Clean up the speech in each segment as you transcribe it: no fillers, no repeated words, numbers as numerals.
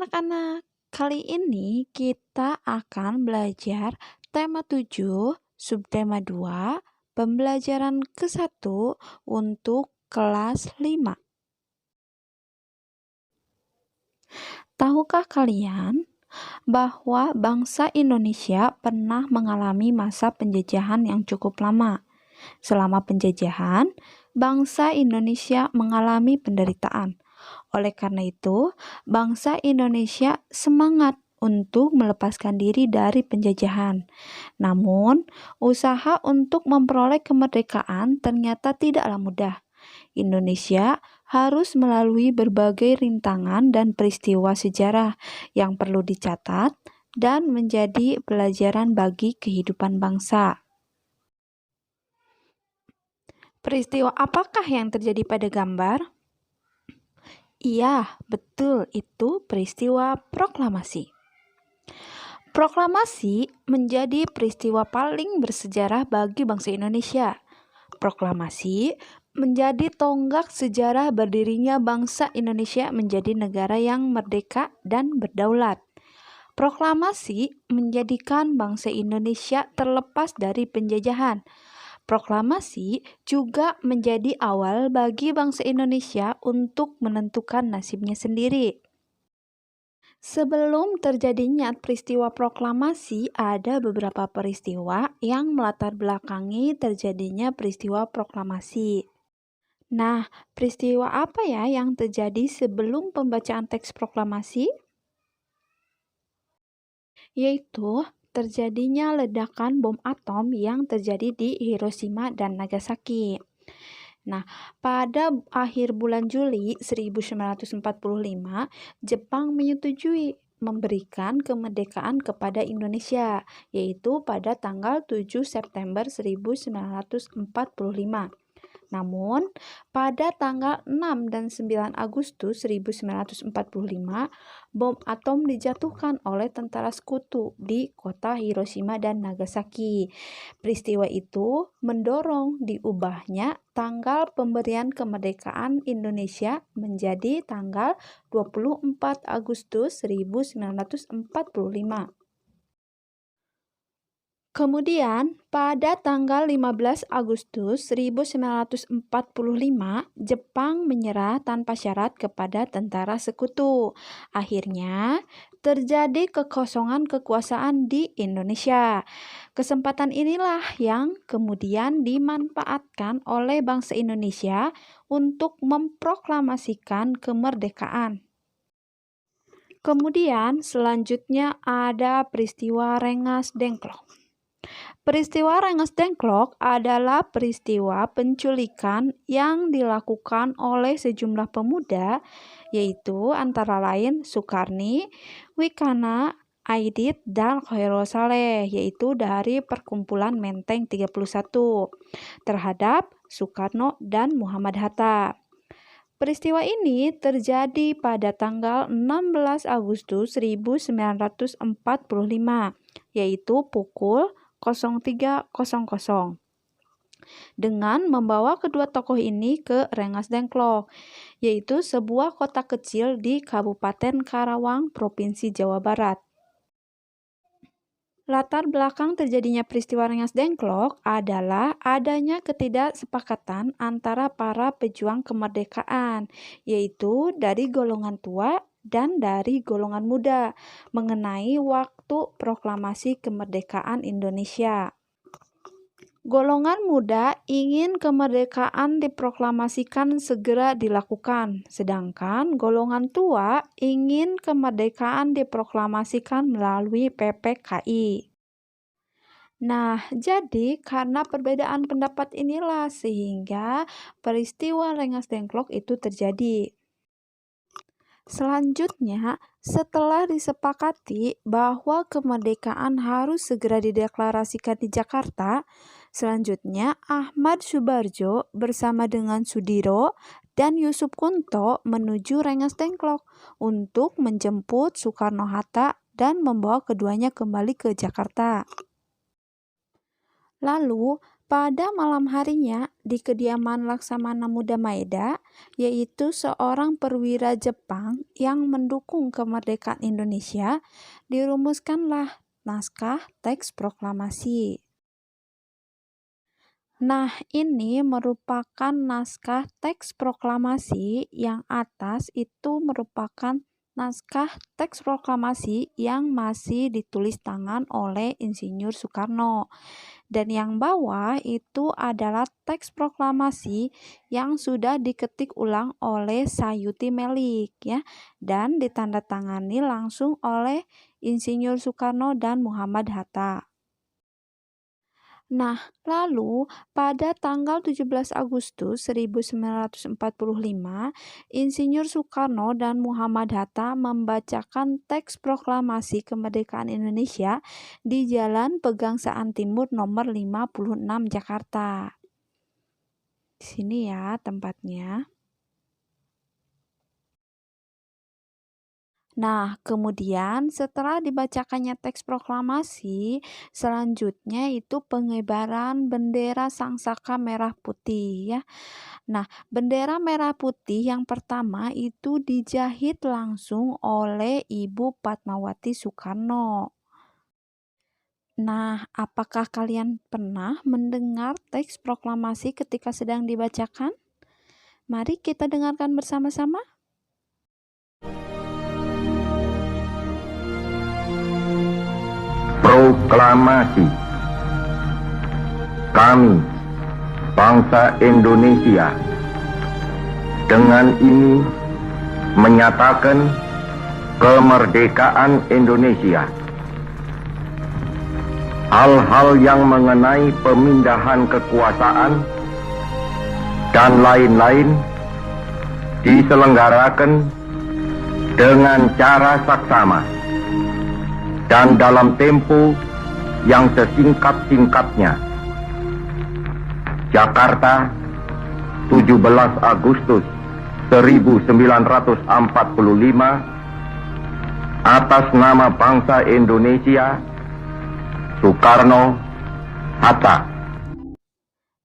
anak-anak, kali ini kita akan belajar tema 7, subtema 2, pembelajaran ke-1 untuk kelas 5. Tahukah kalian bahwa bangsa Indonesia pernah mengalami masa penjajahan yang cukup lama? Selama penjajahan, bangsa Indonesia mengalami penderitaan. Oleh karena itu, bangsa Indonesia semangat untuk melepaskan diri dari penjajahan. Namun, usaha untuk memperoleh kemerdekaan ternyata tidaklah mudah. Indonesia harus melalui berbagai rintangan dan peristiwa sejarah yang perlu dicatat dan menjadi pelajaran bagi kehidupan bangsa. Peristiwa apakah yang terjadi pada gambar? Iya, betul, itu peristiwa proklamasi. Proklamasi menjadi peristiwa paling bersejarah bagi bangsa Indonesia. Proklamasi menjadi tonggak sejarah berdirinya bangsa Indonesia menjadi negara yang merdeka dan berdaulat. Proklamasi menjadikan bangsa Indonesia terlepas dari penjajahan. Proklamasi juga menjadi awal bagi bangsa Indonesia untuk menentukan nasibnya sendiri. Sebelum terjadinya peristiwa proklamasi, ada beberapa peristiwa yang melatar belakangi terjadinya peristiwa proklamasi. Nah, peristiwa apa ya yang terjadi sebelum pembacaan teks proklamasi? Yaitu terjadinya ledakan bom atom yang terjadi di Hiroshima dan Nagasaki. Nah, pada akhir bulan Juli 1945, Jepang menyetujui memberikan kemerdekaan kepada Indonesia, yaitu pada tanggal 7 September 1945. Namun, pada tanggal 6 dan 9 Agustus 1945, bom atom dijatuhkan oleh tentara sekutu di kota Hiroshima dan Nagasaki. Peristiwa itu mendorong diubahnya tanggal pemberian kemerdekaan Indonesia menjadi tanggal 24 Agustus 1945. Kemudian, pada tanggal 15 Agustus 1945, Jepang menyerah tanpa syarat kepada tentara sekutu. Akhirnya, terjadi kekosongan kekuasaan di Indonesia. Kesempatan inilah yang kemudian dimanfaatkan oleh bangsa Indonesia untuk memproklamasikan kemerdekaan. Kemudian, selanjutnya ada peristiwa Rengas Dengklok. Peristiwa Rengas Dengklok adalah peristiwa penculikan yang dilakukan oleh sejumlah pemuda, yaitu antara lain Sukarni, Wikana, Aidit, dan Khairul Saleh, yaitu dari Perkumpulan Menteng 31, terhadap Soekarno dan Muhammad Hatta. Peristiwa ini terjadi pada tanggal 16 Agustus 1945, yaitu pukul 03.00 dengan membawa kedua tokoh ini ke Rengas Dengklok, yaitu sebuah kota kecil di Kabupaten Karawang, Provinsi Jawa Barat. Latar belakang terjadinya peristiwa Rengas Dengklok adalah adanya ketidaksepakatan antara para pejuang kemerdekaan, yaitu dari golongan tua dan dari golongan muda, mengenai waktu proklamasi kemerdekaan Indonesia. Golongan muda ingin kemerdekaan diproklamasikan segera dilakukan, sedangkan golongan tua ingin kemerdekaan diproklamasikan melalui PPKI. Nah, jadi karena perbedaan pendapat inilah sehingga peristiwa Rengas Dengklok itu terjadi. Selanjutnya, setelah disepakati bahwa kemerdekaan harus segera dideklarasikan di Jakarta, selanjutnya Ahmad Subarjo bersama dengan Sudiro dan Yusuf Kunto menuju Rengas Dengklok untuk menjemput Soekarno-Hatta dan membawa keduanya kembali ke Jakarta. Lalu, Pada malam harinya, di kediaman Laksamana Muda Maeda, yaitu seorang perwira Jepang yang mendukung kemerdekaan Indonesia, dirumuskanlah naskah teks proklamasi. Nah, ini merupakan naskah teks proklamasi yang atas itu merupakan naskah teks proklamasi yang masih ditulis tangan oleh Insinyur Soekarno. Dan yang bawah itu adalah teks proklamasi yang sudah diketik ulang oleh Sayuti Melik ya dan ditandatangani langsung oleh Insinyur Soekarno dan Muhammad Hatta. Nah, lalu pada tanggal 17 Agustus 1945, Insinyur Soekarno dan Muhammad Hatta membacakan teks proklamasi kemerdekaan Indonesia di Jalan Pegangsaan Timur nomor 56 Jakarta. Di sini ya tempatnya. Nah, kemudian setelah dibacakannya teks proklamasi, selanjutnya itu pengibaran bendera Sangsaka Merah Putih ya. Nah, bendera merah putih yang pertama itu dijahit langsung oleh Ibu Fatmawati Soekarno. Nah, apakah kalian pernah mendengar teks proklamasi ketika sedang dibacakan? Mari kita dengarkan bersama-sama. Proklamasi. Kami, bangsa Indonesia, dengan ini menyatakan kemerdekaan Indonesia. Hal-hal yang mengenai pemindahan kekuasaan dan lain-lain diselenggarakan dengan cara saksama dan dalam tempo yang sesingkat-singkatnya. Jakarta, 17 Agustus 1945, atas nama bangsa Indonesia, Soekarno, Hatta.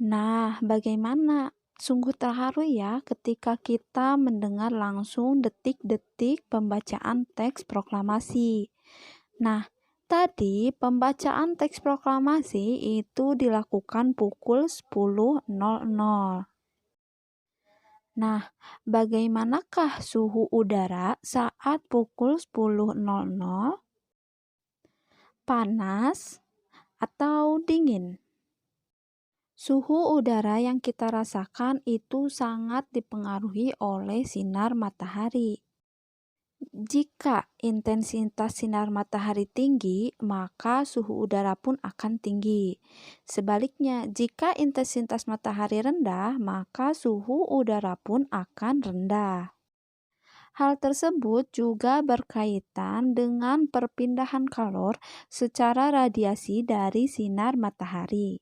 Nah, bagaimana? Sungguh terharu ya ketika kita mendengar langsung detik-detik pembacaan teks proklamasi. Nah, tadi pembacaan teks proklamasi itu dilakukan pukul 10.00. Nah, bagaimanakah suhu udara saat pukul 10.00? Panas atau dingin? Suhu udara yang kita rasakan itu sangat dipengaruhi oleh sinar matahari. Jika intensitas sinar matahari tinggi, maka suhu udara pun akan tinggi. Sebaliknya, jika intensitas matahari rendah, maka suhu udara pun akan rendah. Hal tersebut juga berkaitan dengan perpindahan kalor secara radiasi dari sinar matahari.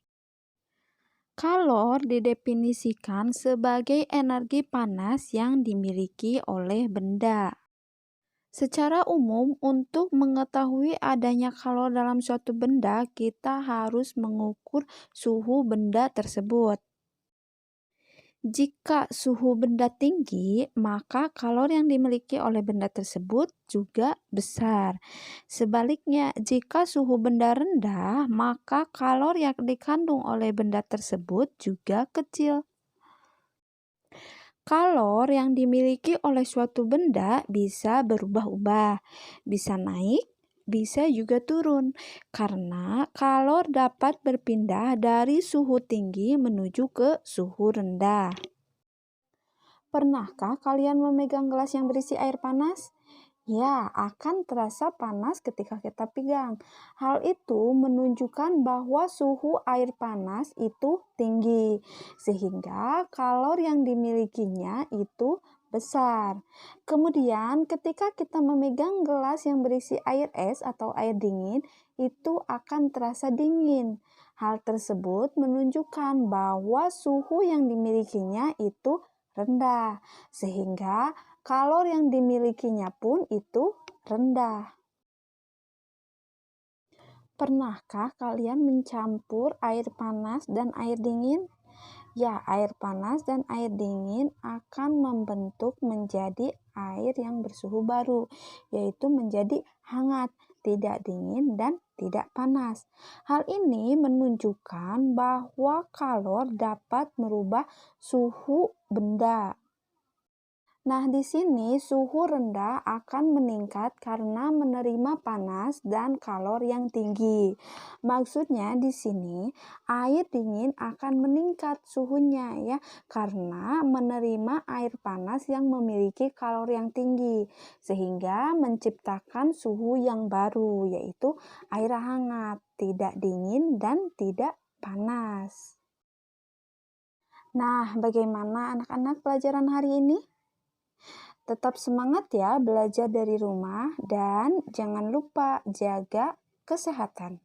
Kalor didefinisikan sebagai energi panas yang dimiliki oleh benda. Secara umum, untuk mengetahui adanya kalor dalam suatu benda, kita harus mengukur suhu benda tersebut. Jika suhu benda tinggi, maka kalor yang dimiliki oleh benda tersebut juga besar. Sebaliknya, jika suhu benda rendah, maka kalor yang dikandung oleh benda tersebut juga kecil. Kalor yang dimiliki oleh suatu benda bisa berubah-ubah, bisa naik, bisa juga turun, karena kalor dapat berpindah dari suhu tinggi menuju ke suhu rendah. Pernahkah kalian memegang gelas yang berisi air panas? Ya, akan terasa panas ketika kita pegang. Hal itu menunjukkan bahwa suhu air panas itu tinggi, sehingga kalor yang dimilikinya itu besar. Kemudian, ketika kita memegang gelas yang berisi air es atau air dingin, itu akan terasa dingin. Hal tersebut menunjukkan bahwa suhu yang dimilikinya itu rendah, sehingga kalor yang dimilikinya pun itu rendah. Pernahkah kalian mencampur air panas dan air dingin? Ya, air panas dan air dingin akan membentuk menjadi air yang bersuhu baru, yaitu menjadi hangat, tidak dingin dan tidak panas. Hal ini menunjukkan bahwa kalor dapat merubah suhu benda. Nah, di sini suhu rendah akan meningkat karena menerima panas dan kalor yang tinggi. Maksudnya di sini air dingin akan meningkat suhunya ya karena menerima air panas yang memiliki kalor yang tinggi sehingga menciptakan suhu yang baru yaitu air hangat, tidak dingin dan tidak panas. Nah, bagaimana anak-anak pelajaran hari ini? Tetap semangat ya belajar dari rumah dan jangan lupa jaga kesehatan.